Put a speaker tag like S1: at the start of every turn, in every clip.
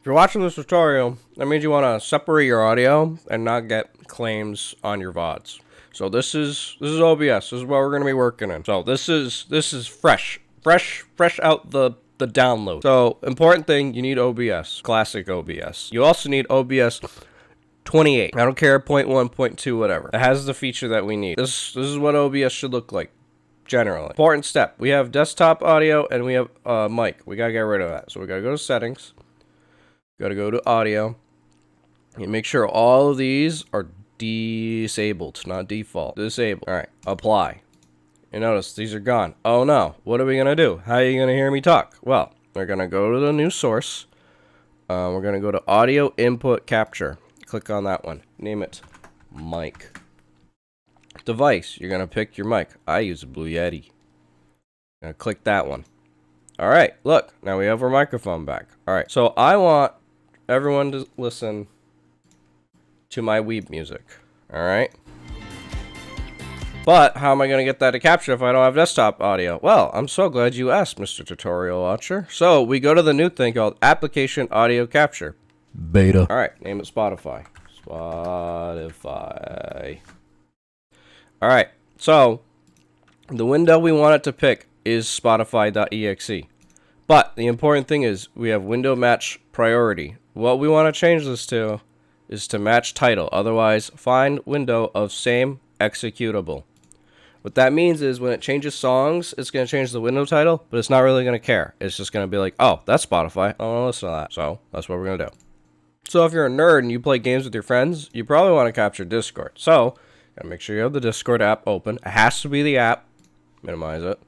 S1: If you're watching this tutorial, that means you want to separate your audio and not get claims on your VODs. So this is OBS. This is what we're going to be working in. So this is fresh out the download. So important thing, you need OBS, classic OBS. You also need OBS 28. I don't care, 0.1, 0.2, whatever. It has the feature that we need. This is what OBS should look like. Generally. Important step. We have desktop audio and we have mic. We gotta get rid of that. So we gotta go to settings. Gotta go to audio. And make sure all of these are disabled, not default. Disabled. Alright, apply. You notice these are gone. Oh no. What are we gonna do? How are you gonna hear me talk? Well, we're gonna go to the new source. We're gonna go to audio input capture. Click on that one. Name it mic. Device, you're gonna pick your mic. I use a Blue Yeti. Gonna click that one. Alright, look, now we have our microphone back. Alright, so I want everyone to listen to my weeb music. Alright? But how am I gonna get that to capture if I don't have desktop audio? Well, I'm so glad you asked, Mr. Tutorial Watcher. So we go to the new thing called Application Audio Capture.
S2: Beta.
S1: Alright, name it Spotify. Spotify. Alright, so the window we want it to pick is Spotify.exe. But the important thing is we have window match priority. What we want to change this to is to match title. Otherwise, find window of same executable. What that means is when it changes songs, it's going to change the window title, but it's not really going to care. It's just going to be like, oh, that's Spotify. I want to listen to that. So that's what we're going to do. So if you're a nerd and you play games with your friends, you probably want to capture Discord. So gotta make sure you have the Discord app open. It has to be the app. Minimize it.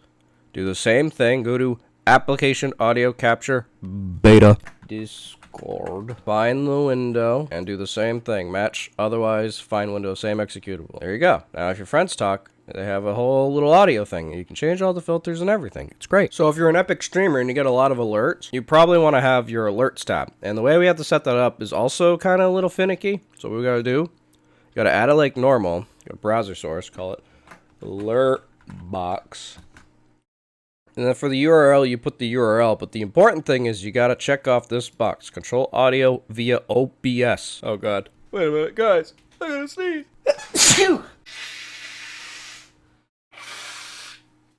S1: Do the same thing. Go to Application Audio Capture
S2: Beta.
S1: Discord. Find the window and do the same thing. Match, otherwise, find window, same executable. There you go. Now if your friends talk, they have a whole little audio thing. You can change all the filters and everything. It's great. So if you're an epic streamer and you get a lot of alerts, you probably want to have your alerts tab. And the way we have to set that up is also kind of a little finicky. So what we gotta do, you gotta add it like normal. Go to browser source, call it alert box. And then for the URL, you put the URL. But the important thing is you gotta check off this box. Control audio via OBS. Oh god. Wait a minute, guys. I gotta sneeze.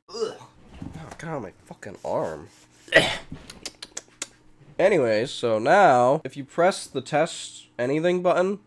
S1: Oh god, my fucking arm. Anyways, so now if you press the test anything button,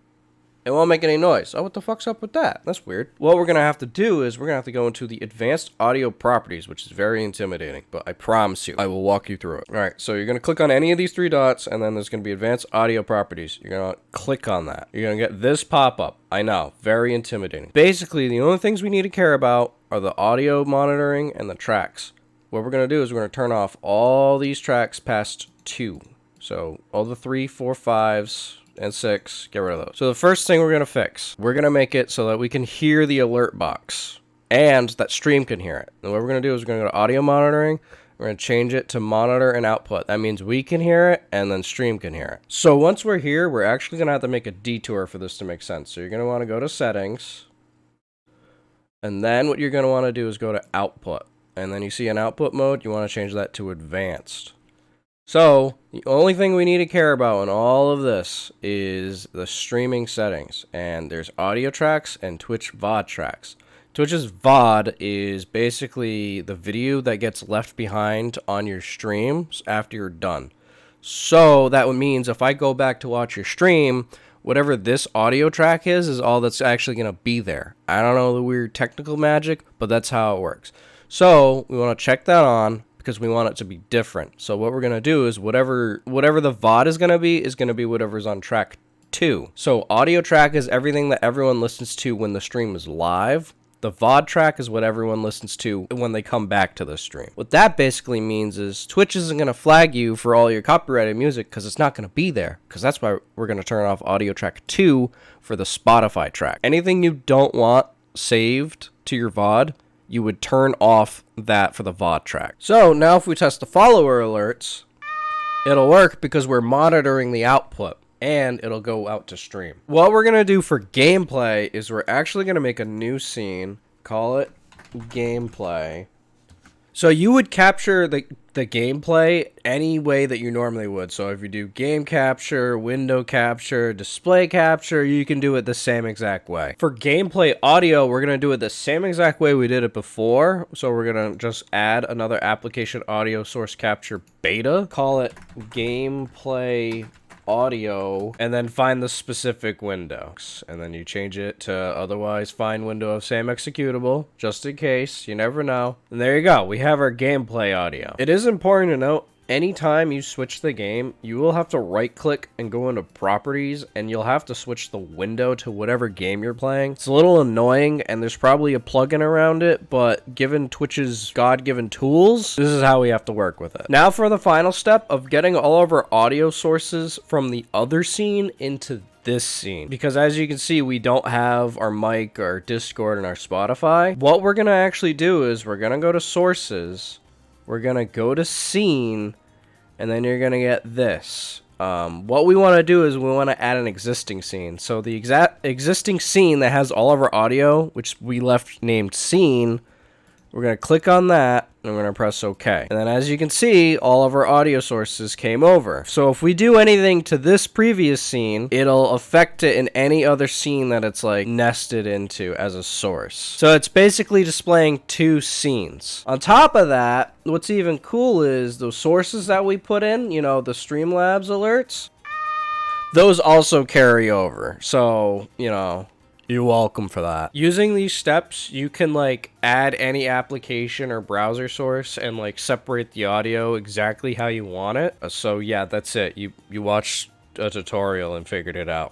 S1: it won't make any noise. Oh, what the fuck's up with that? That's weird. What we're going to have to do is we're going to have to go into the advanced audio properties, which is very intimidating, but I promise you, I will walk you through it. All right, so you're going to click on any of these three dots, and then there's going to be advanced audio properties. You're going to click on that. You're going to get this pop-up. I know, very intimidating. Basically, the only things we need to care about are the audio monitoring and the tracks. What we're going to do is we're going to turn off all these tracks past 2. So all the 3, 4, 5s, and 6, get rid of those. So the first thing we're going to fix, we're going to make it so that we can hear the alert box and that stream can hear it. And what we're going to do is we're going to go to audio monitoring. We're going to change it to monitor and output. That means we can hear it and then stream can hear it. So once we're here, we're actually going to have to make a detour for this to make sense. So you're going to want to go to settings. And then what you're going to want to do is go to output. And then you see an output mode. You want to change that to advanced. So, the only thing we need to care about in all of this is the streaming settings. And there's audio tracks and Twitch VOD tracks. Twitch's VOD is basically the video that gets left behind on your streams after you're done. So, that means if I go back to watch your stream, whatever this audio track is all that's actually going to be there. I don't know the weird technical magic, but that's how it works. So, we want to check that on, because we want it to be different. So what we're going to do is whatever the VOD is going to be whatever's on track 2. So audio track is everything that everyone listens to when the stream is live. The VOD track is what everyone listens to when they come back to the stream. What that basically means is Twitch isn't going to flag you for all your copyrighted music because it's not going to be there. Because that's why we're going to turn off audio track 2 for the Spotify track. Anything you don't want saved to your VOD, you would turn off that for the VOD track. So now if we test the follower alerts, it'll work because we're monitoring the output and it'll go out to stream. What we're going to do for gameplay is we're actually going to make a new scene, call it gameplay. So you would capture the gameplay any way that you normally would. So if you do game capture, window capture, display capture, you can do it the same exact way. For gameplay audio, we're going to do it the same exact way we did it before. So we're going to just add another application audio source capture beta, call it gameplay audio, and then find the specific window, and then you change it to otherwise find window of same executable, just in case, you never know. And there you go, we have our gameplay audio. It is important to note, anytime you switch the game, you will have to right click and go into properties, and you'll have to switch the window to whatever game you're playing. It's a little annoying, and there's probably a plugin around it, but given Twitch's God-given tools, this is how we have to work with it. Now for the final step of getting all of our audio sources from the other scene into this scene, because as you can see, we don't have our mic, our Discord, and our Spotify. What we're gonna actually do is we're gonna go to sources, we're gonna go to scene, and then you're gonna get this. What we want to do is we want to add an existing scene. So the exact existing scene that has all of our audio, which we left named scene, we're going to click on that, and we're going to press OK. And then as you can see, all of our audio sources came over. So if we do anything to this previous scene, it'll affect it in any other scene that it's like nested into as a source. So it's basically displaying two scenes. On top of that, what's even cool is those sources that we put in, you know, the StreamLabs alerts, those also carry over. So, you know, you're welcome for that. Using these steps, you can like add any application or browser source and like separate the audio exactly how you want it. So yeah, that's it. You watched a tutorial and figured it out.